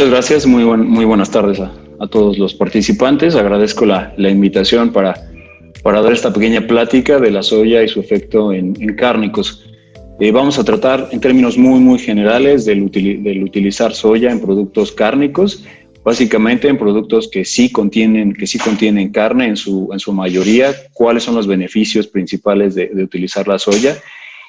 Muchas gracias, muy buenas tardes a todos los participantes. Agradezco la invitación para dar esta pequeña plática de la soya y su efecto en cárnicos. Vamos a tratar en términos muy generales del utilizar soya en productos cárnicos, básicamente en productos que sí contienen carne en su mayoría, cuáles son los beneficios principales de utilizar la soya.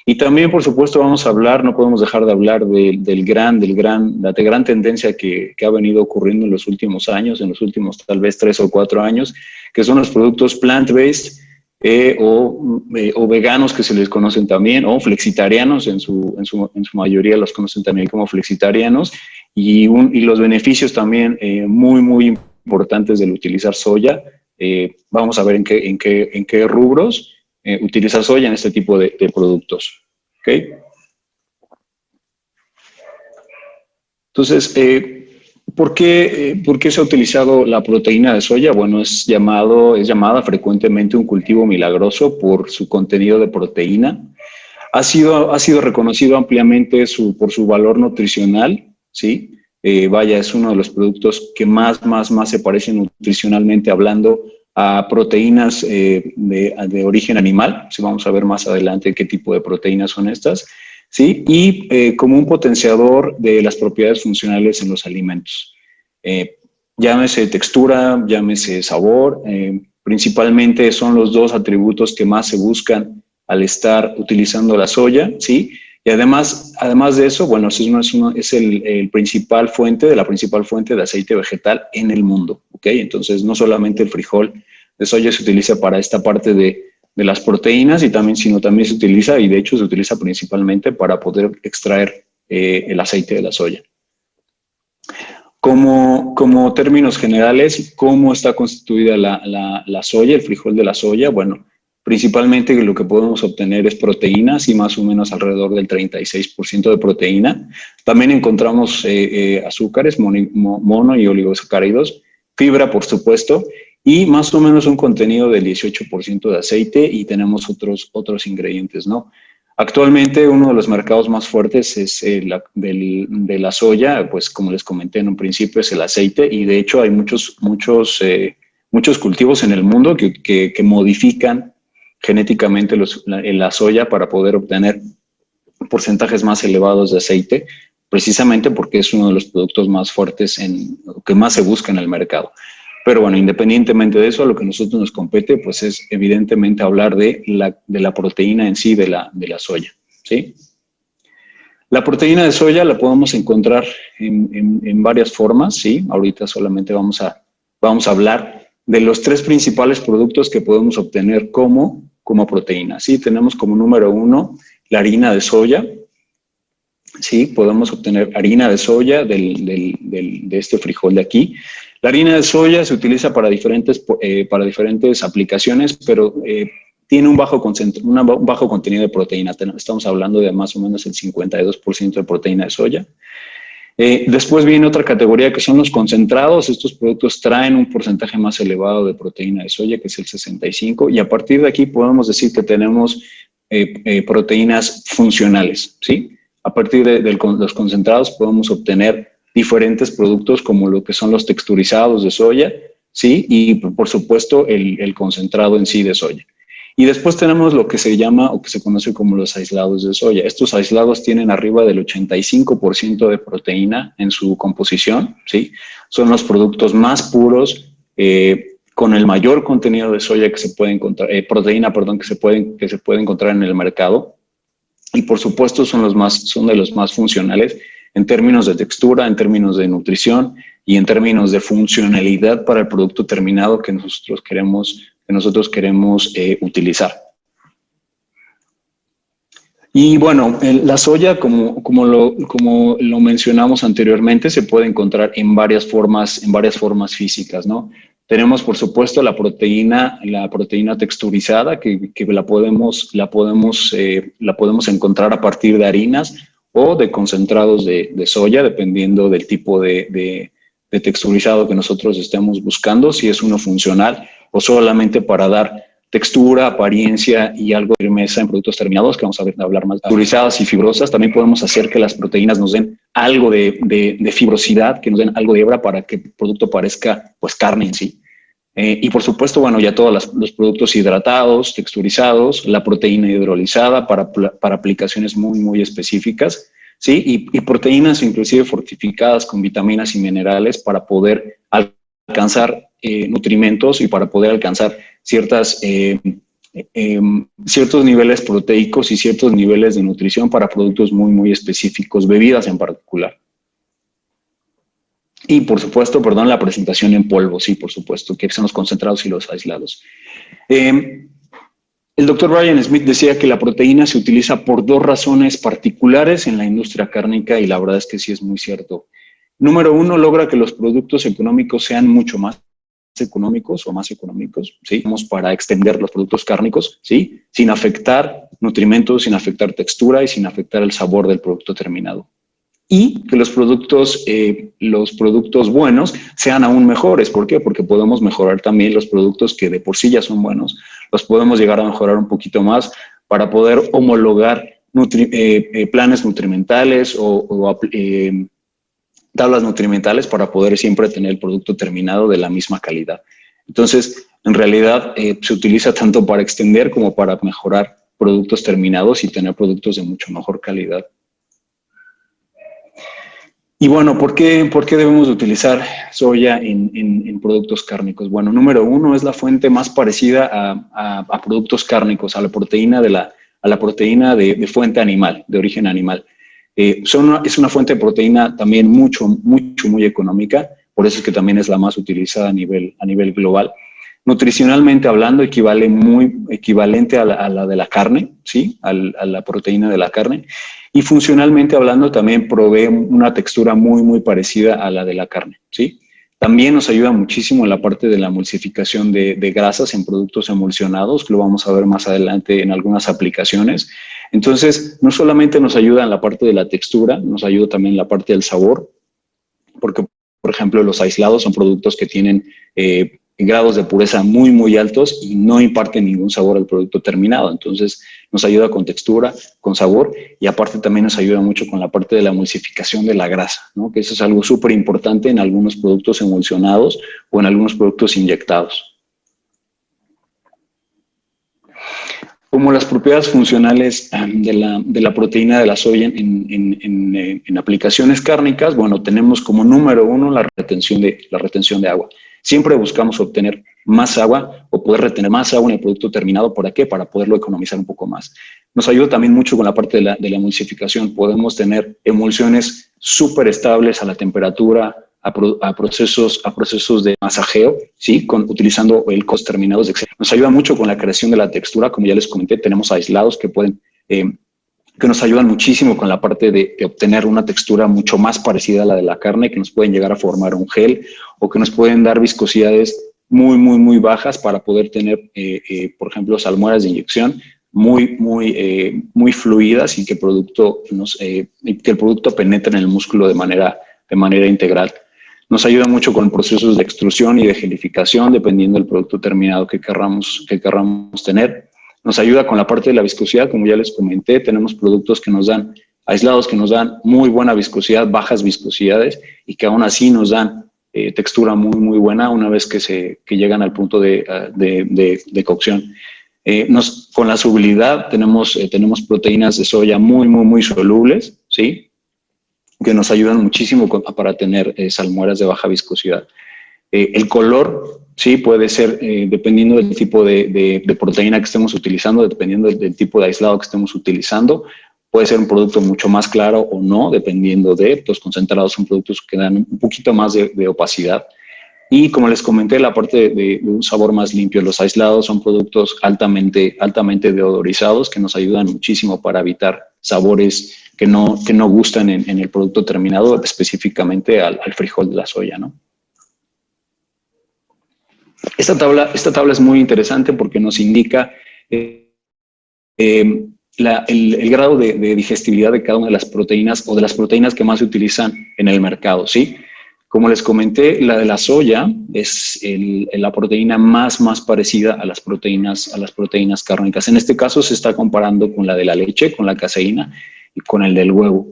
Y también, por supuesto, vamos a hablar, no podemos dejar de hablar la gran tendencia que ha venido ocurriendo en los últimos años, en los últimos tal vez 3 o 4 años, que son los productos plant-based o veganos, que se les conocen también, o flexitarianos, en su mayoría los conocen también como flexitarianos, y los beneficios también muy importantes del utilizar soya. Vamos a ver en qué rubros utilizar soya en este tipo de productos. ¿Okay? Entonces, ¿por qué se ha utilizado la proteína de soya? Bueno, es llamada frecuentemente un cultivo milagroso por su contenido de proteína. Ha sido reconocido ampliamente por su valor nutricional, ¿sí? Es uno de los productos que más se parecen nutricionalmente hablando a proteínas de origen animal. Sí, vamos a ver más adelante qué tipo de proteínas son estas, ¿sí? Y como un potenciador de las propiedades funcionales en los alimentos. Llámese textura, llámese sabor, principalmente son los dos atributos que más se buscan al estar utilizando la soya, ¿sí? Y además de eso, bueno, es la principal fuente de aceite vegetal en el mundo, ¿ok? Entonces, no solamente el frijol de soya se utiliza para esta parte de las proteínas, sino también se utiliza, y de hecho se utiliza principalmente para poder extraer el aceite de la soya. Como términos generales, ¿cómo está constituida la soya, el frijol de la soya? Bueno, principalmente lo que podemos obtener es proteínas, y más o menos alrededor del 36% de proteína. También encontramos azúcares, mono y oligosacáridos, fibra, por supuesto, y más o menos un contenido del 18% de aceite, y tenemos otros ingredientes, ¿no? Actualmente uno de los mercados más fuertes es de la soya, pues como les comenté en un principio, es el aceite, y de hecho hay muchos cultivos en el mundo que modifican genéticamente la soya para poder obtener porcentajes más elevados de aceite, precisamente porque es uno de los productos más fuertes que más se busca en el mercado. Pero bueno, independientemente de eso, a lo que a nosotros nos compete, pues es evidentemente hablar de la proteína en sí de la soya, ¿sí? La proteína de soya la podemos encontrar en varias formas, ¿sí? Ahorita solamente vamos a hablar de los 3 principales productos que podemos obtener como proteína, ¿sí? Tenemos como número 1 la harina de soya, ¿sí? Podemos obtener harina de soya de este frijol de aquí. La harina de soya se utiliza para diferentes aplicaciones, pero tiene un bajo contenido de proteína. Estamos hablando de más o menos el 52% de proteína de soya. Después viene otra categoría que son los concentrados. Estos productos traen un porcentaje más elevado de proteína de soya, que es el 65%, y a partir de aquí podemos decir que tenemos proteínas funcionales, ¿sí? A partir de los concentrados podemos obtener diferentes productos como lo que son los texturizados de soya, ¿sí? Y por supuesto el concentrado en sí de soya. Y después tenemos lo que se llama o que se conoce como los aislados de soya. Estos aislados tienen arriba del 85% de proteína en su composición, ¿sí? Son los productos más puros, con el mayor contenido de soya que se puede encontrar, proteína, perdón, que se puede encontrar en el mercado. Y por supuesto son de los más funcionales en términos de textura, en términos de nutrición y en términos de funcionalidad para el producto terminado que nosotros queremos utilizar. Y bueno, la soya, como lo mencionamos anteriormente, se puede encontrar en varias formas físicas, ¿no? Tenemos, por supuesto, la proteína texturizada, que la podemos encontrar a partir de harinas o de concentrados de soya, dependiendo del tipo de texturizado que nosotros estemos buscando, si es uno funcional o solamente para dar textura, apariencia y algo de firmeza en productos terminados, que vamos a hablar más. Texturizadas y fibrosas, también podemos hacer que las proteínas nos den algo de fibrosidad, que nos den algo de hebra para que el producto parezca pues carne en sí. Y por supuesto, bueno, ya todos los productos hidratados, texturizados, la proteína hidrolizada para aplicaciones muy, muy específicas, ¿sí? Y proteínas inclusive fortificadas con vitaminas y minerales para poder alcanzar nutrimentos y para poder alcanzar ciertos niveles proteicos y ciertos niveles de nutrición para productos muy, muy específicos, bebidas en particular. Y por supuesto, perdón, la presentación en polvo, sí, por supuesto, que son los concentrados y los aislados. El doctor Brian Smith decía que la proteína se utiliza por dos razones particulares en la industria cárnica y la verdad es que sí es muy cierto. Número uno, logra que los productos económicos sean mucho más económicos o más económicos, ¿sí? Para extender los productos cárnicos, ¿sí? Sin afectar nutrimentos, sin afectar textura y sin afectar el sabor del producto terminado. Y que los productos buenos sean aún mejores. ¿Por qué? Porque podemos mejorar también los productos que de por sí ya son buenos. Los podemos llegar a mejorar un poquito más para poder homologar planes nutrimentales o tablas nutrimentales para poder siempre tener el producto terminado de la misma calidad. Entonces, en realidad se utiliza tanto para extender como para mejorar productos terminados y tener productos de mucho mejor calidad. Y bueno, ¿por qué debemos utilizar soya en productos cárnicos? Bueno, número uno, es la fuente más parecida a productos cárnicos, a la proteína de fuente animal, de origen animal. Es una fuente de proteína también muy económica, por eso es que también es la más utilizada a nivel global. Nutricionalmente hablando, equivalente a la de la carne, ¿sí? A la proteína de la carne. Y funcionalmente hablando, también provee una textura muy parecida a la de la carne, ¿sí? También nos ayuda muchísimo en la parte de la emulsificación de grasas en productos emulsionados, que lo vamos a ver más adelante en algunas aplicaciones. Entonces, no solamente nos ayuda en la parte de la textura, nos ayuda también en la parte del sabor, porque, por ejemplo, los aislados son productos que tienen grados de pureza muy altos y no imparten ningún sabor al producto terminado. Entonces, nos ayuda con textura, con sabor y aparte también nos ayuda mucho con la parte de la emulsificación de la grasa, ¿no? Que eso es algo súper importante en algunos productos emulsionados o en algunos productos inyectados. Como las propiedades funcionales de la proteína de la soya en aplicaciones cárnicas, bueno, tenemos como número uno la retención de agua. Siempre buscamos obtener más agua o poder retener más agua en el producto terminado. ¿Para qué? Para poderlo economizar un poco más. Nos ayuda también mucho con la parte de la emulsificación. Podemos tener emulsiones súper estables a la temperatura, a procesos de masajeo, ¿sí? Utilizando el cos terminados de Excel. Nos ayuda mucho con la creación de la textura. Como ya les comenté, tenemos aislados que nos ayudan muchísimo con la parte de obtener una textura mucho más parecida a la de la carne, que nos pueden llegar a formar un gel o que nos pueden dar viscosidades muy bajas para poder tener, por ejemplo, salmueras de inyección muy fluidas y que el producto penetre en el músculo de manera integral. Nos ayuda mucho con procesos de extrusión y de gelificación, dependiendo del producto terminado que querramos tener. Nos ayuda con la parte de la viscosidad, como ya les comenté, tenemos productos que nos dan, aislados que nos dan muy buena viscosidad, bajas viscosidades y que aún así nos dan textura muy buena una vez que llegan al punto de cocción. Con la solubilidad tenemos proteínas de soya muy solubles, ¿sí? Que nos ayudan muchísimo para tener salmueras de baja viscosidad. El color, sí, puede ser dependiendo del tipo de proteína que estemos utilizando, dependiendo del tipo de aislado que estemos utilizando. Puede ser un producto mucho más claro o no, dependiendo de los concentrados. Son productos que dan un poquito más de opacidad. Y como les comenté, la parte de un sabor más limpio. Los aislados son productos altamente deodorizados que nos ayudan muchísimo para evitar sabores que no gustan en el producto terminado, específicamente al frijol de la soya, ¿no? Esta tabla es muy interesante porque nos indica el grado de digestibilidad de cada una de las proteínas o de las proteínas que más se utilizan en el mercado, ¿sí? Como les comenté, la de la soya es la proteína más parecida a las proteínas cárnicas. En este caso se está comparando con la de la leche, con la caseína y con el del huevo.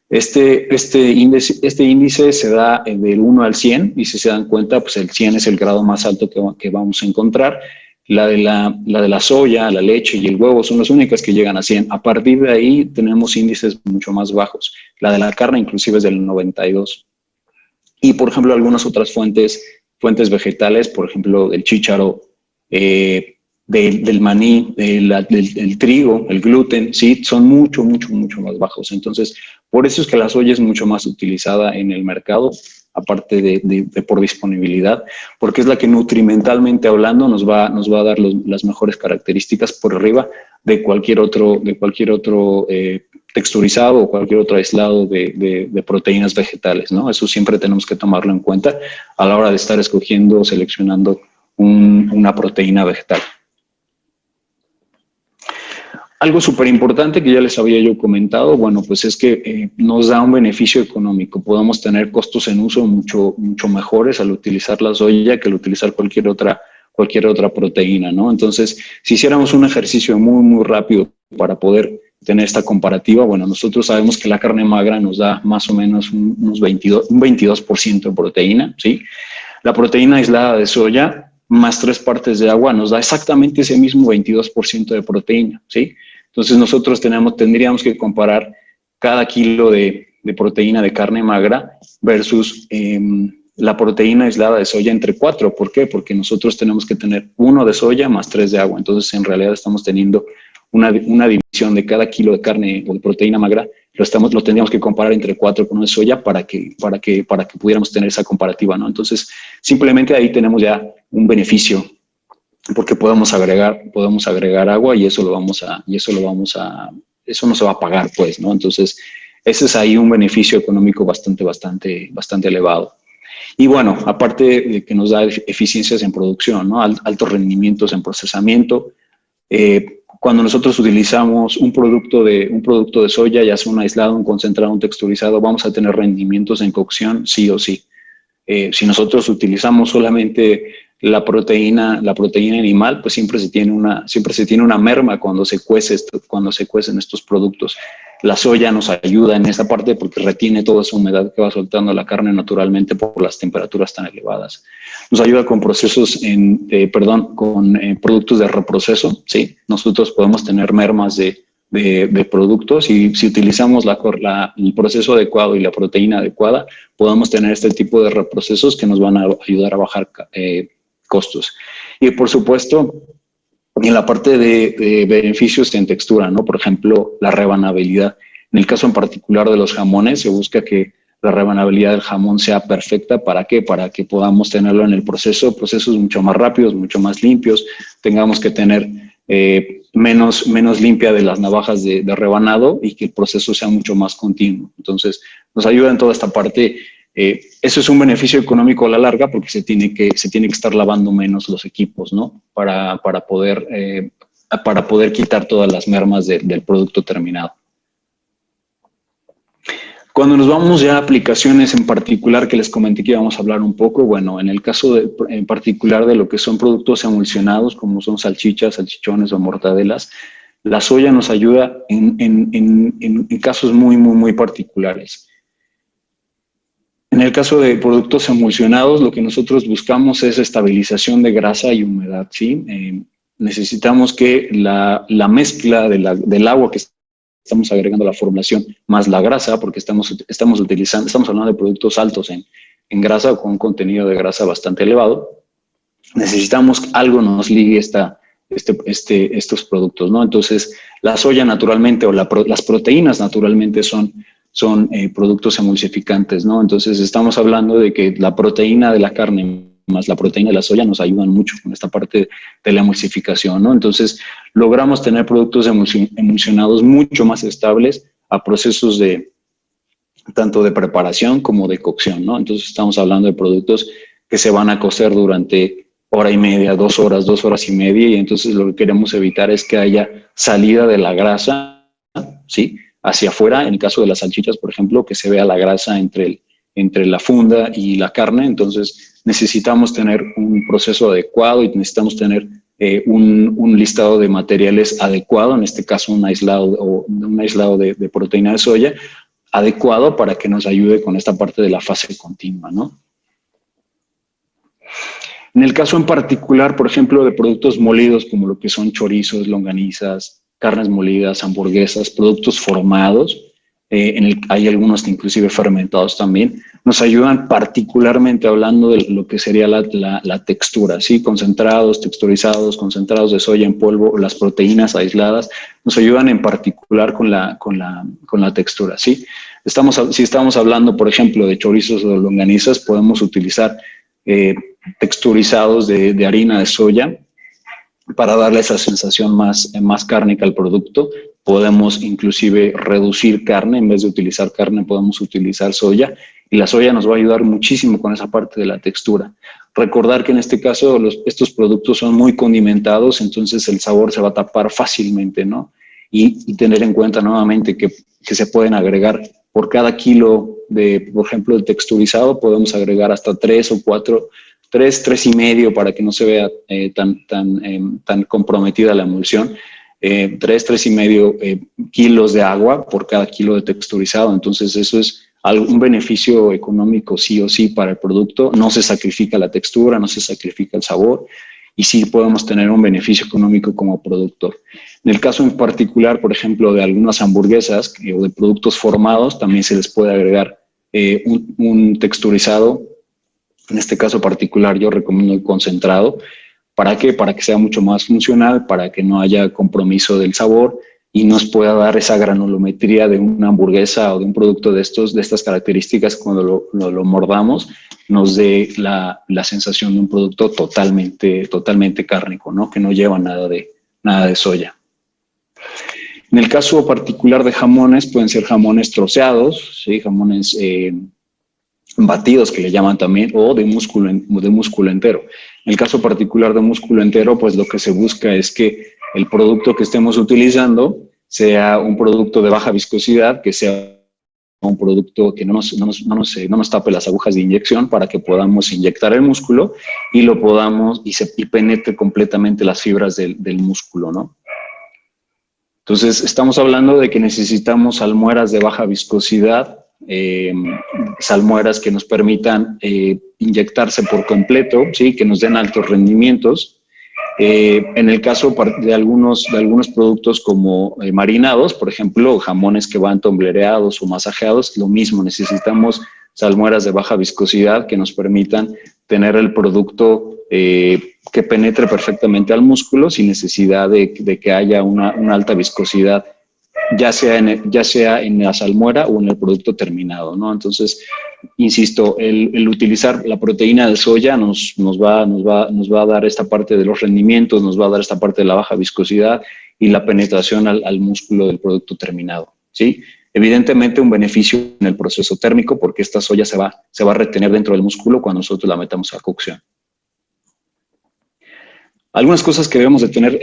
Este índice se da del 1 al 100 y si se dan cuenta, pues el 100 es el grado más alto que vamos a encontrar. La de la soya, la leche y el huevo son las únicas que llegan a 100. A partir de ahí tenemos índices mucho más bajos. La de la carne inclusive es del 92. Y, por ejemplo, algunas otras fuentes vegetales, por ejemplo, del chícharo, del maní, del trigo, el gluten, sí, son mucho más bajos. Entonces, por eso es que la soya es mucho más utilizada en el mercado, aparte de por disponibilidad, porque es la que nutrimentalmente hablando nos va a dar las mejores características por arriba de cualquier otro texturizado o cualquier otro aislado de proteínas vegetales, ¿no? Eso siempre tenemos que tomarlo en cuenta a la hora de estar escogiendo o seleccionando una proteína vegetal. Algo súper importante que ya les había yo comentado, bueno, pues es que nos da un beneficio económico. Podemos tener costos en uso mucho mejores al utilizar la soya que al utilizar cualquier otra proteína, ¿no? Entonces, si hiciéramos un ejercicio muy rápido para poder tener esta comparativa, bueno, nosotros sabemos que la carne magra nos da más o menos un 22% de proteína, ¿sí? La proteína aislada de soya más 3 partes de agua nos da exactamente ese mismo 22% de proteína, ¿sí? Entonces nosotros tendríamos que comparar cada kilo de proteína de carne magra versus la proteína aislada de soya entre 4. ¿Por qué? Porque nosotros tenemos que tener 1 de soya más 3 de agua. Entonces en realidad estamos teniendo una división de cada kilo de carne o de proteína magra, lo tendríamos que comparar entre 4 con 1 de soya para que pudiéramos tener esa comparativa, ¿no? Entonces simplemente ahí tenemos ya un beneficio porque podemos agregar agua y eso no se va a pagar, pues, ¿no? Entonces, ese es ahí un beneficio económico bastante elevado. Y bueno, aparte de que nos da eficiencias en producción, ¿no? Altos rendimientos en procesamiento. Cuando nosotros utilizamos un producto de soya, ya sea un aislado, un concentrado, un texturizado, vamos a tener rendimientos en cocción sí o sí. Si nosotros utilizamos solamente la proteína animal, pues siempre se tiene una merma cuando se cuecen estos productos. La soya nos ayuda en esta parte porque retiene toda esa humedad que va soltando la carne naturalmente por las temperaturas tan elevadas. Nos ayuda con productos de reproceso, ¿sí? Nosotros podemos tener mermas de productos y si utilizamos el proceso adecuado y la proteína adecuada, podemos tener este tipo de reprocesos que nos van a ayudar a bajar costos. Y por supuesto, en la parte de beneficios en textura, ¿no? Por ejemplo, la rebanabilidad. En el caso en particular de los jamones, se busca que la rebanabilidad del jamón sea perfecta. ¿Para qué? Para que podamos tenerlo en el procesos mucho más rápidos, mucho más limpios. Tengamos que tener menos limpia de las navajas de rebanado y que el proceso sea mucho más continuo. Entonces, nos ayuda en toda esta parte. Eso es un beneficio económico a la larga porque se tiene que estar lavando menos los equipos, ¿no? Para poder quitar todas las mermas del producto terminado. Cuando nos vamos ya a aplicaciones en particular que les comenté que íbamos a hablar un poco, bueno, en el caso en particular de lo que son productos emulsionados, como son salchichas, salchichones o mortadelas, la soya nos ayuda en casos muy particulares. En el caso de productos emulsionados, lo que nosotros buscamos es estabilización de grasa y humedad, ¿sí? Necesitamos que la mezcla del agua que estamos agregando a la formulación más la grasa, porque estamos hablando de productos altos en grasa o con un contenido de grasa bastante elevado. Necesitamos que algo nos ligue estos productos, ¿no? Entonces, la soya naturalmente o las proteínas naturalmente son productos emulsificantes, ¿no? Entonces, estamos hablando de que la proteína de la carne más la proteína de la soya nos ayudan mucho con esta parte de la emulsificación, ¿no? Entonces, logramos tener productos emulsionados mucho más estables a procesos tanto de preparación como de cocción, ¿no? Entonces, estamos hablando de productos que se van a cocer durante hora y media, 2 horas, 2 horas y media, y entonces lo que queremos evitar es que haya salida de la grasa, ¿sí? Hacia afuera, en el caso de las salchichas, por ejemplo, que se vea la grasa entre la funda y la carne. Entonces necesitamos tener un proceso adecuado y necesitamos tener un listado de materiales adecuado, en este caso un aislado de proteína de soya, adecuado para que nos ayude con esta parte de la fase continua, ¿no? En el caso en particular, por ejemplo, de productos molidos como lo que son chorizos, longanizas, carnes molidas, hamburguesas, productos formados, hay algunos que inclusive fermentados también, nos ayudan particularmente hablando de lo que sería la textura, ¿sí? Concentrados, texturizados, concentrados de soya en polvo, las proteínas aisladas, nos ayudan en particular con la textura, ¿sí? Si estamos hablando, por ejemplo, de chorizos o longanizas, podemos utilizar texturizados de harina de soya para darle esa sensación más cárnica al producto. Podemos inclusive reducir carne, en vez de utilizar carne podemos utilizar soya, y la soya nos va a ayudar muchísimo con esa parte de la textura. Recordar que en este caso estos productos son muy condimentados, entonces el sabor se va a tapar fácilmente, ¿no? Y tener en cuenta nuevamente que se pueden agregar por cada kilo por ejemplo, de texturizado, podemos agregar hasta 3 o 4, 3 y medio para que no se vea tan comprometida la emulsión. 3 y medio kilos de agua por cada kilo de texturizado. Entonces eso es un beneficio económico sí o sí para el producto. No se sacrifica la textura, no se sacrifica el sabor y sí podemos tener un beneficio económico como productor. En el caso en particular, por ejemplo, de algunas hamburguesas o de productos formados, también se les puede agregar un texturizado. En este caso particular yo recomiendo el concentrado. ¿Para qué? Para que sea mucho más funcional, para que no haya compromiso del sabor y nos pueda dar esa granulometría de una hamburguesa o de un producto de estas características. Cuando lo mordamos, nos dé la sensación de un producto totalmente cárnico, ¿no? Que no lleva nada de soya. En el caso particular de jamones, pueden ser jamones troceados, ¿sí? Jamones batidos, que le llaman también, o de músculo entero. En el caso particular de músculo entero, pues lo que se busca es que el producto que estemos utilizando sea un producto de baja viscosidad, que sea un producto que no nos tape las agujas de inyección, para que podamos inyectar el músculo y lo podamos y penetre completamente las fibras del músculo, ¿no? Entonces, estamos hablando de que necesitamos salmueras de baja viscosidad, salmueras que nos permitan inyectarse por completo, ¿sí? Que nos den altos rendimientos. En el caso de algunos productos como marinados, por ejemplo, jamones que van tomblereados o masajeados, lo mismo, necesitamos salmueras de baja viscosidad que nos permitan tener el producto que penetre perfectamente al músculo sin necesidad de que haya una alta viscosidad, ya sea en la salmuera o en el producto terminado, ¿no? Entonces, insisto, el utilizar la proteína de soya nos va a dar esta parte de los rendimientos, nos va a dar esta parte de la baja viscosidad y la penetración al músculo del producto terminado, ¿sí? Evidentemente un beneficio en el proceso térmico, porque esta soya se va a retener dentro del músculo cuando nosotros la metamos a cocción. Algunas cosas que debemos de tener,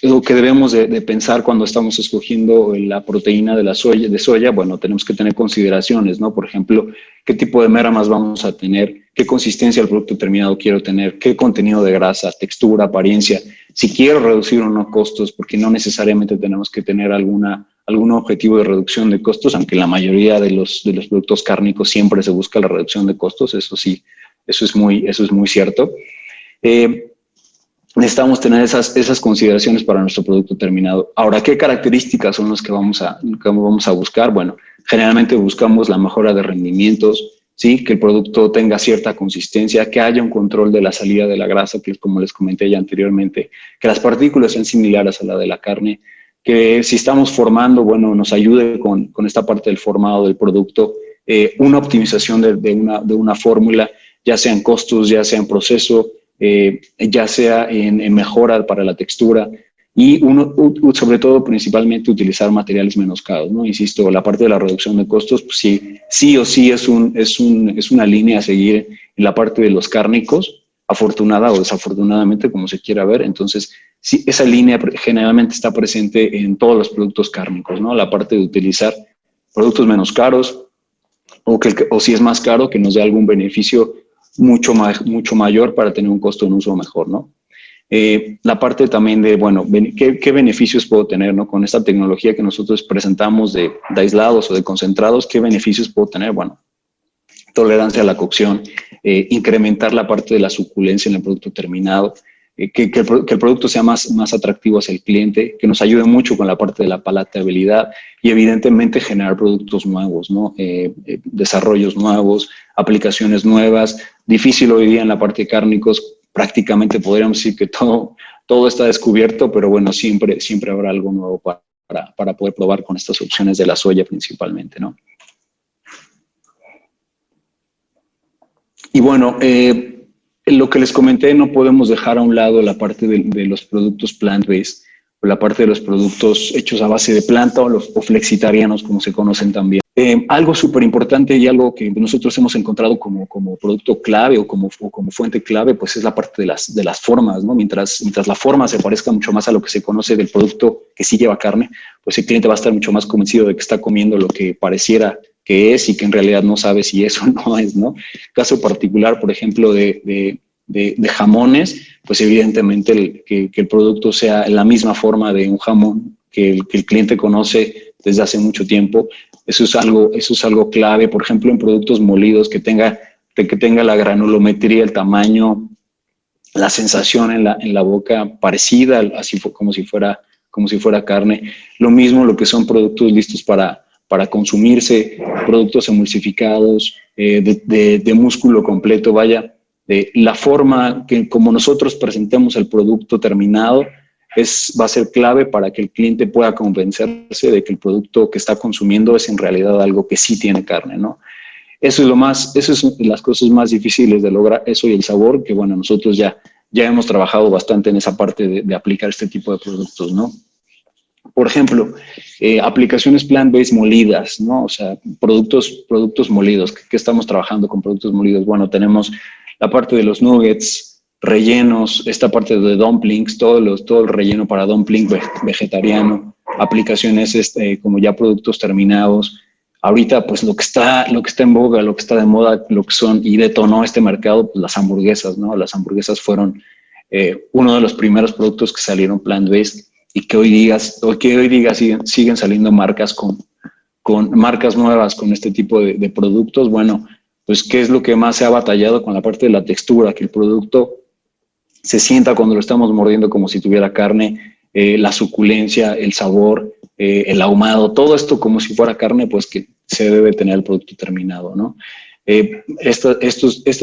lo que debemos de pensar cuando estamos escogiendo la proteína de soya, bueno, tenemos que tener consideraciones, ¿no? Por ejemplo, qué tipo de méramas vamos a tener, qué consistencia del producto terminado quiero tener, qué contenido de grasa, textura, apariencia, si quiero reducir o no costos, porque no necesariamente tenemos que tener algún objetivo de reducción de costos, aunque la mayoría de los productos cárnicos siempre se busca la reducción de costos, eso sí, eso es muy cierto. Necesitamos tener esas consideraciones para nuestro producto terminado. Ahora, ¿qué características son las que vamos a buscar? Bueno, generalmente buscamos la mejora de rendimientos, ¿sí? Que el producto tenga cierta consistencia, que haya un control de la salida de la grasa, que es como les comenté ya anteriormente, que las partículas sean similares a la de la carne, que si estamos formando, bueno, nos ayude con esta parte del formado del producto, una optimización de una fórmula, ya sea en costos, ya sea en proceso, ya sea en mejora para la textura y sobre todo principalmente utilizar materiales menos caros, ¿no? Insisto, la parte de la reducción de costos, pues sí o sí es una línea a seguir en la parte de los cárnicos, afortunada o desafortunadamente, como se quiera ver. Entonces, sí, esa línea generalmente está presente en todos los productos cárnicos, ¿no? La parte de utilizar productos menos caros o si es más caro, que nos dé algún beneficio mucho mayor para tener un costo de uso mejor, ¿no? La parte también de, bueno, ¿qué beneficios puedo tener, ¿no? Con esta tecnología que nosotros presentamos de aislados o de concentrados, ¿qué beneficios puedo tener? Bueno, tolerancia a la cocción, incrementar la parte de la suculencia en el producto terminado, que el producto sea más atractivo hacia el cliente, que nos ayude mucho con la parte de la palatabilidad y evidentemente generar productos nuevos, ¿no? Desarrollos nuevos, aplicaciones nuevas. Difícil hoy día en la parte de cárnicos, prácticamente podríamos decir que todo está descubierto, pero bueno, siempre habrá algo nuevo para poder probar con estas opciones de la soya principalmente, ¿no? Y bueno, lo que les comenté, no podemos dejar a un lado la parte de los productos plant-based, o la parte de los productos hechos a base de planta o flexitarianos, como se conocen también. Algo súper importante y algo que nosotros hemos encontrado como producto clave o como fuente clave, pues es la parte de las formas, ¿no? Mientras la forma se parezca mucho más a lo que se conoce del producto que sí lleva carne, pues el cliente va a estar mucho más convencido de que está comiendo lo que pareciera que es y que en realidad no sabe si eso no es, ¿no? Caso particular, por ejemplo, de jamones, pues evidentemente que el producto sea la misma forma de un jamón que el cliente conoce desde hace mucho tiempo. Eso es algo clave, por ejemplo, en productos molidos, que tenga la granulometría, el tamaño, la sensación en la boca parecida, así como si fuera carne. Lo mismo lo que son productos listos para consumirse, productos emulsificados, de músculo completo, vaya, la forma que como nosotros presentemos el producto terminado va a ser clave para que el cliente pueda convencerse de que el producto que está consumiendo es en realidad algo que sí tiene carne, ¿no? Eso es las cosas más difíciles de lograr, eso y el sabor, que bueno, nosotros ya hemos trabajado bastante en esa parte de aplicar este tipo de productos, ¿no? Por ejemplo, aplicaciones plant-based molidas, ¿no? O sea, productos molidos. ¿Qué estamos trabajando con productos molidos? Bueno, tenemos la parte de los nuggets, rellenos, esta parte de dumplings, todo el relleno para dumpling vegetariano, aplicaciones como ya productos terminados. Ahorita, pues lo que está en boga, lo que está de moda, lo que son y detonó este mercado, pues las hamburguesas, ¿no? Las hamburguesas fueron uno de los primeros productos que salieron plant-based y que hoy día siguen saliendo marcas con marcas nuevas con este tipo de productos. Bueno, pues qué es lo que más se ha batallado con la parte de la textura, que el producto se sienta cuando lo estamos mordiendo como si tuviera carne, la suculencia, el sabor, el ahumado, todo esto como si fuera carne, pues que se debe tener el producto terminado, ¿no? Esto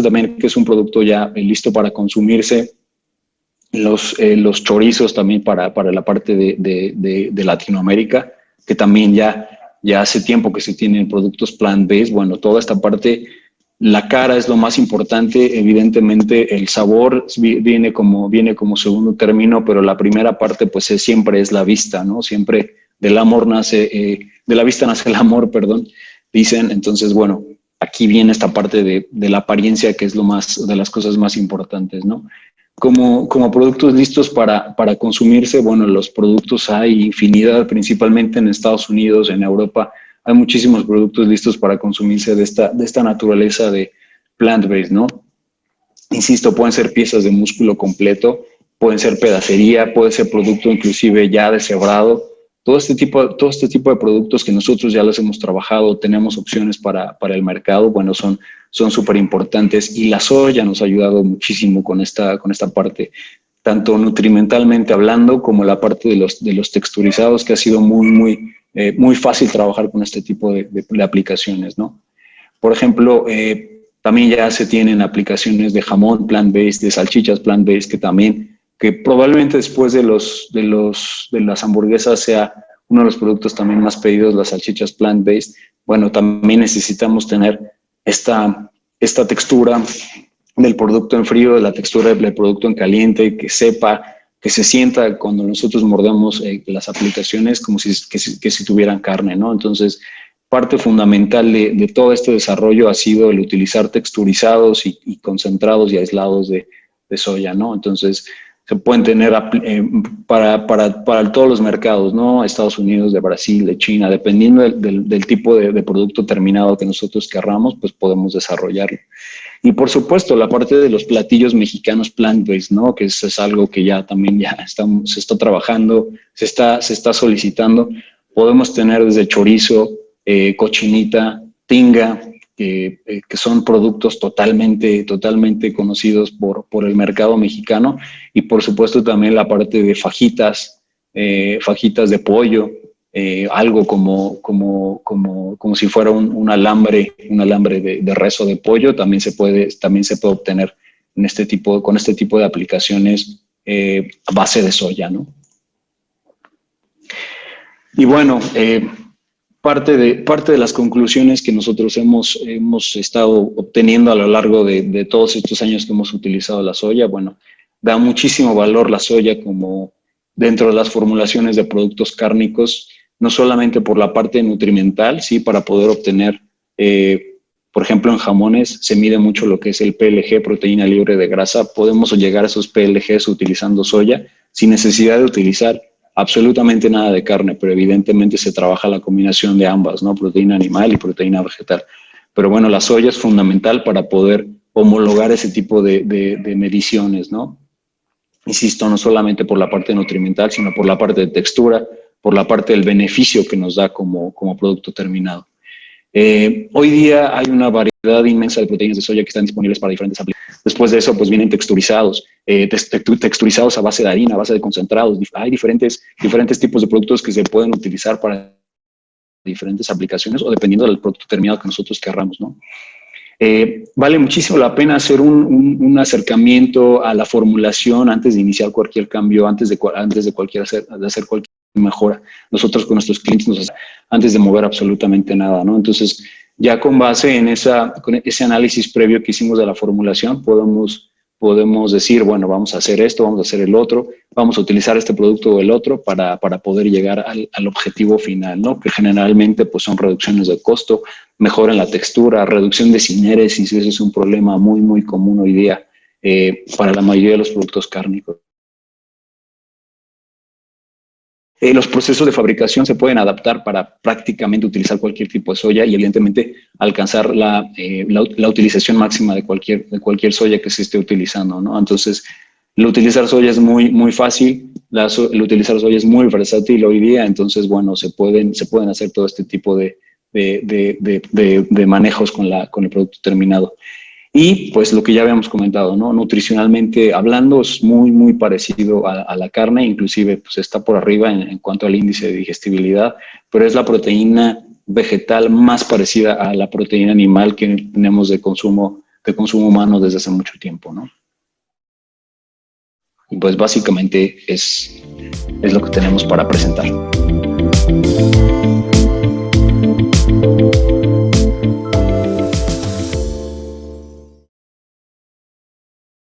también, que es un producto ya listo para consumirse. Los chorizos también para la parte de Latinoamérica, que también ya hace tiempo que se tienen productos plant-based. Bueno, toda esta parte, la cara es lo más importante, evidentemente el sabor viene como segundo término, pero la primera parte pues siempre es la vista, ¿no? Siempre de la vista nace el amor, perdón, dicen. Entonces, bueno, aquí viene esta parte de la apariencia, que es de las cosas más importantes, ¿no? Como productos listos para consumirse, bueno, los productos hay infinidad, principalmente en Estados Unidos, en Europa, hay muchísimos productos listos para consumirse de esta naturaleza de plant-based, ¿no? Insisto, pueden ser piezas de músculo completo, pueden ser pedacería, puede ser producto inclusive ya deshebrado. Todo este tipo de productos que nosotros ya los hemos trabajado, tenemos opciones para el mercado, bueno, son súper importantes, y la soya nos ha ayudado muchísimo con esta parte, tanto nutrimentalmente hablando como la parte de los texturizados, que ha sido muy fácil trabajar con este tipo de aplicaciones, ¿no? Por ejemplo, también ya se tienen aplicaciones de jamón plant-based, de salchichas plant-based, que probablemente después de las hamburguesas sea uno de los productos también más pedidos, las salchichas plant-based. Bueno, también necesitamos tener esta textura del producto en frío, de la textura del producto en caliente, que se sienta cuando nosotros mordemos las aplicaciones como si tuvieran carne, ¿no? Entonces, parte fundamental de todo este desarrollo ha sido el utilizar texturizados y concentrados y aislados de soya, ¿no? Entonces, se pueden tener para todos los mercados, ¿no? Estados Unidos, de Brasil, de China, dependiendo del tipo de producto terminado que nosotros querramos, pues podemos desarrollarlo. Y por supuesto, la parte de los platillos mexicanos plant-based, ¿no? Que es algo que ya también se está trabajando, se está solicitando. Podemos tener desde chorizo, cochinita, tinga, que son productos totalmente conocidos por el mercado mexicano. Y por supuesto también la parte de fajitas, fajitas de pollo, algo como si fuera un alambre de res o de pollo, también se puede obtener con este tipo de aplicaciones a base de soya, ¿no? Y bueno, parte de las conclusiones que nosotros hemos estado obteniendo a lo largo de todos estos años que hemos utilizado la soya, bueno, da muchísimo valor la soya como dentro de las formulaciones de productos cárnicos, no solamente por la parte nutrimental, sí, para poder obtener, por ejemplo, en jamones se mide mucho lo que es el PLG, proteína libre de grasa. Podemos llegar a esos PLGs utilizando soya sin necesidad de utilizar absolutamente nada de carne, pero evidentemente se trabaja la combinación de ambas, ¿no? Proteína animal y proteína vegetal. Pero bueno, la soya es fundamental para poder homologar ese tipo de mediciones, ¿no? Insisto, no solamente por la parte nutrimental, sino por la parte de textura, por la parte del beneficio que nos da como producto terminado. Hoy día hay una variedad inmensa de proteínas de soya que están disponibles para diferentes aplicaciones. Después de eso, pues vienen texturizados, texturizados a base de harina, a base de concentrados. Hay diferentes tipos de productos que se pueden utilizar para diferentes aplicaciones o dependiendo del producto terminado que nosotros querramos, ¿no? Vale muchísimo la pena hacer un acercamiento a la formulación antes de iniciar cualquier cambio, antes de hacer cualquier mejora. Nosotros con nuestros clientes antes de mover absolutamente nada, ¿no? Entonces, ya con base en con ese análisis previo que hicimos de la formulación, podemos decir, bueno, vamos a hacer esto, vamos a hacer el otro, vamos a utilizar este producto o el otro para poder llegar al objetivo final, ¿no? Que generalmente pues son reducciones de costo, mejora en la textura, reducción de sinéresis, ese es un problema muy común hoy día para la mayoría de los productos cárnicos. Los procesos de fabricación se pueden adaptar para prácticamente utilizar cualquier tipo de soya y evidentemente alcanzar la utilización máxima de cualquier soya que se esté utilizando, ¿no? Entonces, el utilizar soya es muy fácil, el utilizar soya es muy versátil hoy día, entonces, bueno, se pueden hacer todo este tipo de manejos con el producto terminado. Y pues lo que ya habíamos comentado, ¿no? Nutricionalmente hablando es muy parecido a la carne, inclusive pues está por arriba en cuanto al índice de digestibilidad, pero es la proteína vegetal más parecida a la proteína animal que tenemos de consumo humano desde hace mucho tiempo, ¿no? Y pues básicamente es lo que tenemos para presentar.